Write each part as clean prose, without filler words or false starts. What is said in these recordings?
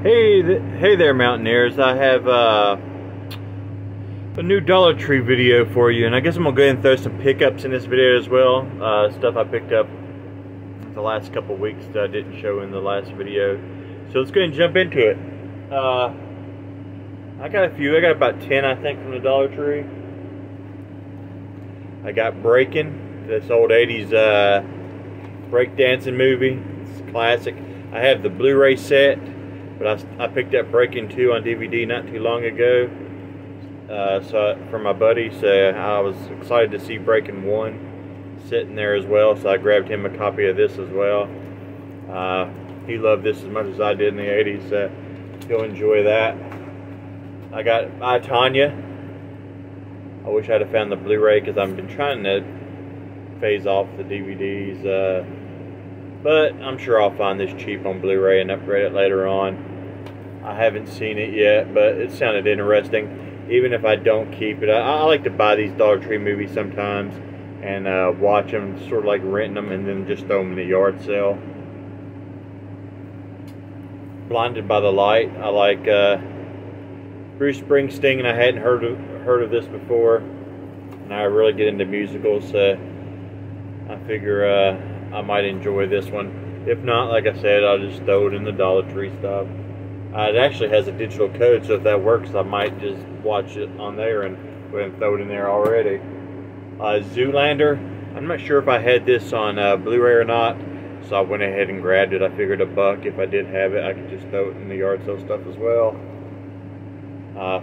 Hey there, Mountaineers. I have a new Dollar Tree video for you, and I guess I'm gonna go ahead and throw some pickups in this video as well. Stuff I picked up the last couple weeks that I didn't show in the last video. So let's go ahead and jump into it. I got a few. I got about 10, I think, from the Dollar Tree. I got Breakin', this old 80s breakdancing movie. It's a classic. I have the Blu-ray set, but I picked up Breakin' 2 on DVD not too long ago. For my buddy, so I was excited to see Breakin' 1 sitting there as well, so I grabbed him a copy of this as well. He loved this as much as I did in the 80s, so he'll enjoy that. I got Tonya. I wish I'd have found the Blu-ray because I've been trying to phase off the DVDs, but I'm sure I'll find this cheap on Blu-ray and upgrade it later on. I haven't seen it yet, but it sounded interesting. Even if I don't keep it, I like to buy these Dollar Tree movies sometimes and watch them, sort of like renting them and then just throw them in the yard sale. Blinded by the Light. I like Bruce Springsteen, and I hadn't heard of this before, and I really get into musicals, so I figure I might enjoy this one. If not, like I said, I'll just throw it in the Dollar Tree stuff. It actually has a digital code, so if that works, I might just watch it on there and go ahead and throw it in there already. Zoolander. I'm not sure if I had this on Blu-ray or not, so I went ahead and grabbed it. I figured $1 if I did have it, I could just throw it in the yard sale stuff as well.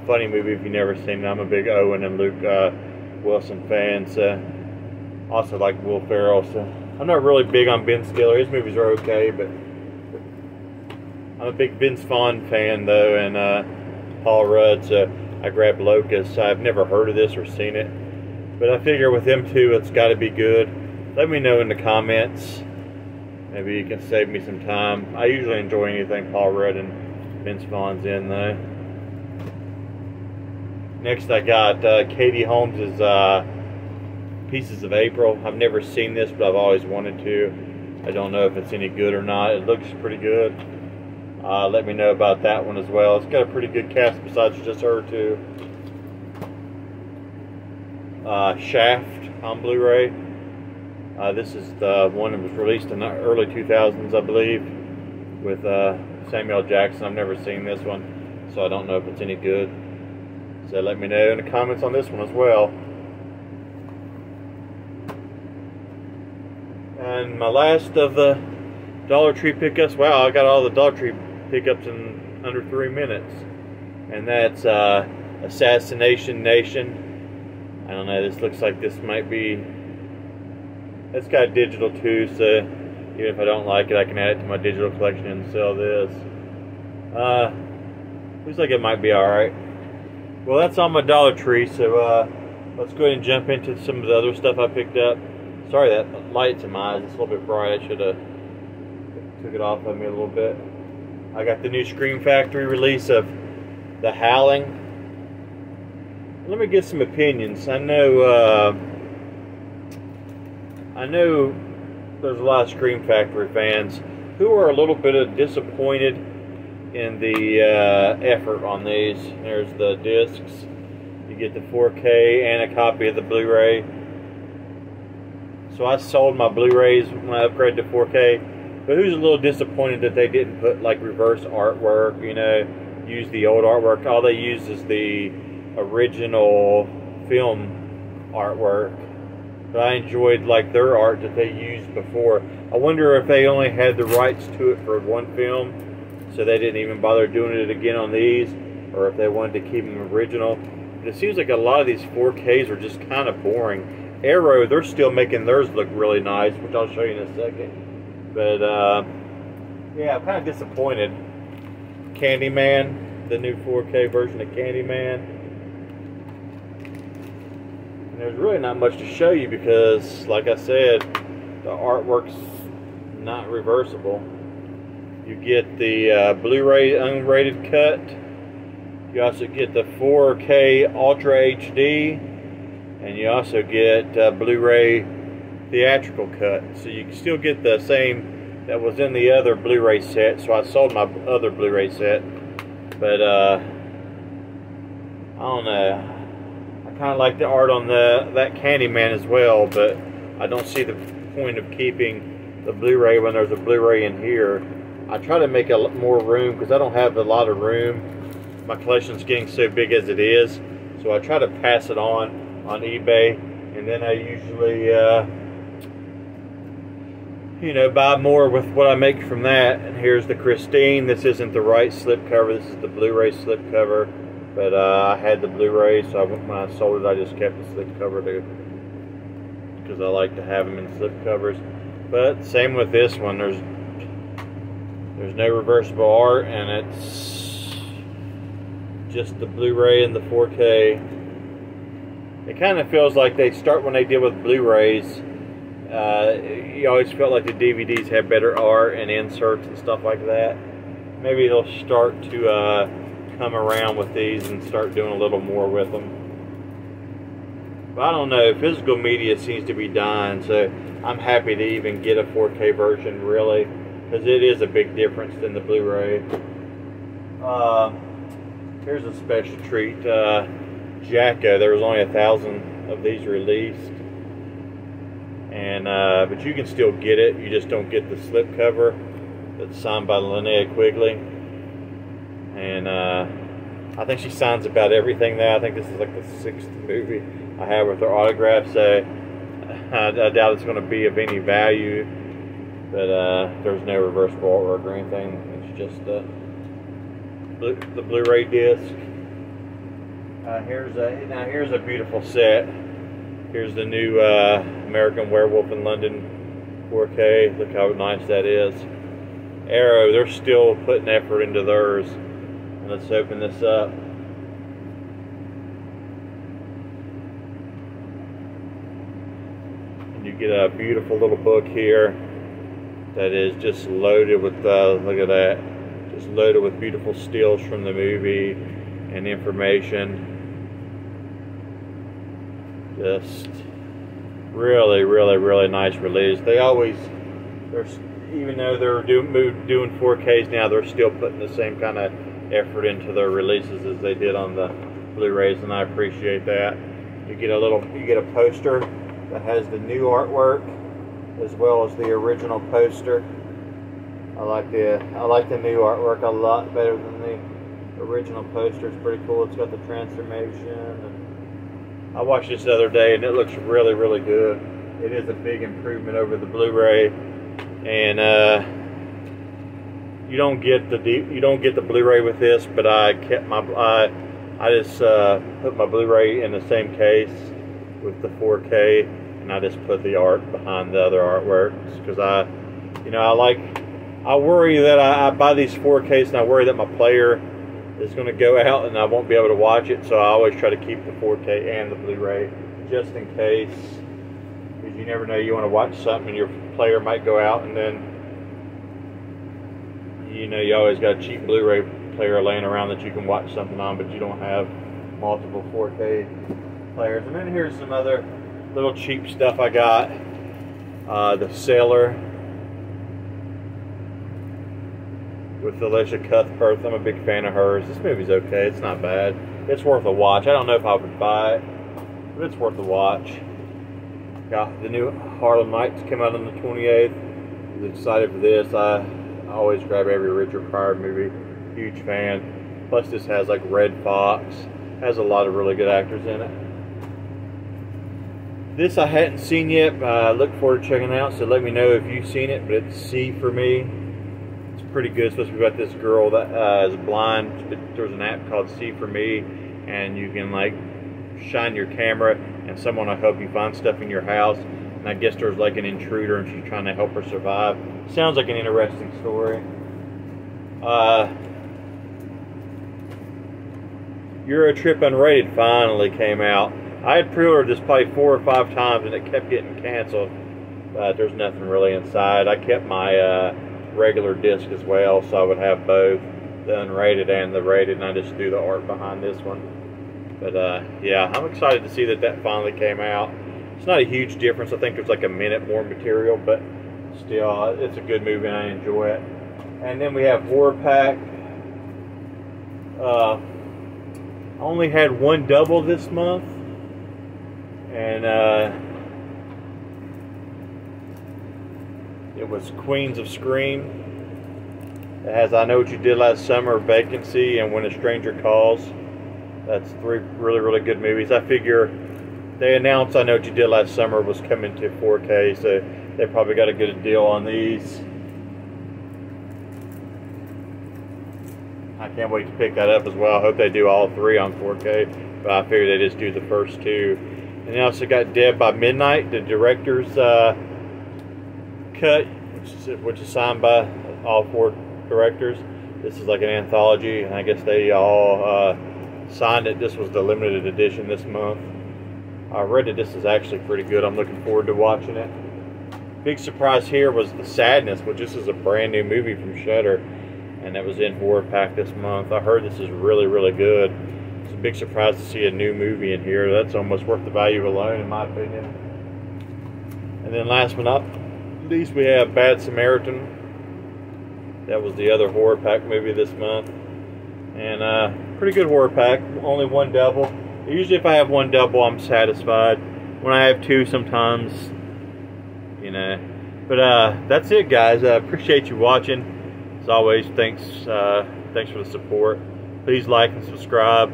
Funny movie if you've never seen it. I'm a big Owen and Luke Wilson fan, so also like Will Ferrell. So I'm not really big on Ben Stiller. His movies are okay, but I'm a big Vince Vaughn fan though, and Paul Rudd. So I grabbed Locust. I've never heard of this or seen it, but I figure with them two, it's got to be good. Let me know in the comments. Maybe you can save me some time. I usually enjoy anything Paul Rudd and Vince Vaughn's in though. Next I got Katie Holmes' Pieces of April. I've never seen this, but I've always wanted to. I don't know if it's any good or not. It looks pretty good. Let me know about that one as well. It's got a pretty good cast besides just her too. Shaft on Blu-ray. This is the one that was released in the early 2000s, I believe, with Samuel Jackson. I've never seen this one, so I don't know if it's any good. So let me know in the comments on this one as well. And my last of the Dollar Tree pickups. Wow, I got all the Dollar Tree pickups in under 3 minutes. And that's Assassination Nation. I don't know, this looks like this might be... It's got digital too, so even if I don't like it, I can add it to my digital collection and sell this. Looks like it might be alright. Well, that's on my Dollar Tree, so let's go ahead and jump into some of the other stuff I picked up. Sorry, that light's in my eyes. It's a little bit bright. I should have took it off of me a little bit. I got the new Scream Factory release of the Howling. Let me get some opinions. I know there's a lot of Scream Factory fans who are a little bit disappointed in the effort on these. There's the discs. You get the 4K and a copy of the Blu-ray. So I sold my Blu-rays when I upgraded to 4K, but who's a little disappointed that they didn't put like reverse artwork, you know, use the old artwork. All they use is the original film artwork. But I enjoyed like their art that they used before. I wonder if they only had the rights to it for one film, so they didn't even bother doing it again on these, or if they wanted to keep them original. But it seems like a lot of these 4Ks are just kind of boring. Arrow, they're still making theirs look really nice, which I'll show you in a second. But yeah, I'm kind of disappointed. Candyman, the new 4K version of Candyman. And there's really not much to show you because, like I said, the artwork's not reversible. You get the Blu-ray unrated cut. You also get the 4K Ultra HD, and you also get Blu-ray theatrical cut. So you can still get the same that was in the other Blu-ray set, so I sold my other Blu-ray set. But I don't know. I kind of like the art on that Candyman as well, but I don't see the point of keeping the Blu-ray when there's a Blu-ray in here. I try to make a more room because I don't have a lot of room. My collection's getting so big as it is, so I try to pass it on eBay, and then I usually you know, buy more with what I make from that. And here's the Christine. This isn't the right slipcover, this is the Blu-ray slipcover, but I had the Blu-ray, so when I sold it I just kept the slipcover because I like to have them in slipcovers. But same with this one, there's no reversible art, and it's just the Blu-ray and the 4K. It kind of feels like they start when they deal with Blu-rays. You always felt like the DVDs had better art and inserts and stuff like that. Maybe they'll start to come around with these and start doing a little more with them. But I don't know, physical media seems to be dying, so I'm happy to even get a 4K version, really, because it is a big difference than the Blu-ray. Here's a special treat. Jacko, there was only 1,000 of these released, and but you can still get it, you just don't get the slipcover that's signed by Linnea Quigley. And I think she signs about everything now. I think this is like the 6th movie I have with her autograph, so I doubt it's going to be of any value, but there's no reversible artwork or anything. It's just the Blu-ray disc. Here's a beautiful set. Here's the new American Werewolf in London 4K. Look how nice that is. Arrow, they're still putting effort into theirs. And let's open this up. And you get a beautiful little book here that is just loaded with, look at that, just loaded with beautiful stills from the movie and information. Just really, really, really nice release. They always, even though they're doing 4Ks now, they're still putting the same kind of effort into their releases as they did on the Blu-rays, and I appreciate that. You get a poster that has the new artwork as well as the original poster. I like the new artwork a lot better than the original poster. It's pretty cool. It's got the transformation. And I watched this the other day, and it looks really, really good. It is a big improvement over the Blu-ray, and you don't get the Blu-ray with this. But I kept I just put my Blu-ray in the same case with the 4K, and I just put the art behind the other artworks because I worry that I buy these 4Ks, and I worry that my player is going to go out and I won't be able to watch it, so I always try to keep the 4K and the Blu-ray just in case, because you never know, you want to watch something and your player might go out, and then you always got a cheap Blu-ray player laying around that you can watch something on, but you don't have multiple 4K players. And then here's some other little cheap stuff I got. The Sailor with Alicia Cuthbert. I'm a big fan of hers. This movie's okay. It's not bad. It's worth a watch. I don't know if I would buy it, but it's worth a watch. Got the new Harlem Knights came out on the 28th. I was excited for this. I always grab every Richard Pryor movie. Huge fan. Plus this has like Red Fox. Has a lot of really good actors in it. This I hadn't seen yet, but I look forward to checking it out, so let me know if you've seen it. But it's C for Me. Pretty good. It's supposed to be about this girl that is blind. There's an app called See For Me, and you can like shine your camera and someone will help you find stuff in your house, and I guess there's like an intruder and she's trying to help her survive. Sounds like an interesting story. Euro Trip Unrated finally came out. I had pre-ordered this probably 4 or 5 times and it kept getting canceled, but there's nothing really inside. I kept my regular disc as well, so I would have both the unrated and the rated, and I just threw the art behind this one. But yeah, I'm excited to see that finally came out. It's not a huge difference. I think there's like a minute more material, but still, it's a good movie and I enjoy it. And then we have Horror Pack. I only had one double this month, and it was Queens of Scream. It has I Know What You Did Last Summer, Vacancy, and When a Stranger Calls. That's 3 really good movies. I figure they announced I Know What You Did Last Summer was coming to 4K, so they probably got a good deal on these. I can't wait to pick that up as well. I hope they do all 3 on 4K, but I figure they just do the first 2. And they also got Dead by Midnight, the director's cut, which is signed by all 4 directors. This is like an anthology, and I guess they all signed it. This was the limited edition this month. I read that this is actually pretty good. I'm looking forward to watching it. Big surprise here was The Sadness, which this is a brand new movie from Shudder, and that was in Horror Pack this month. I heard this is really good. It's a big surprise to see a new movie in here. That's almost worth the value alone, in my opinion. And then last but not least, we have Bad Samaritan. That was the other Horror Pack movie this month. And pretty good Horror Pack. Only one double. Usually if I have one double, I'm satisfied. When I have 2, sometimes, you know. But that's it, guys. I appreciate you watching. As always, thanks for the support. Please like and subscribe.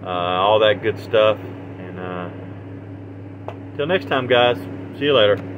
All that good stuff. And till next time, guys. See you later.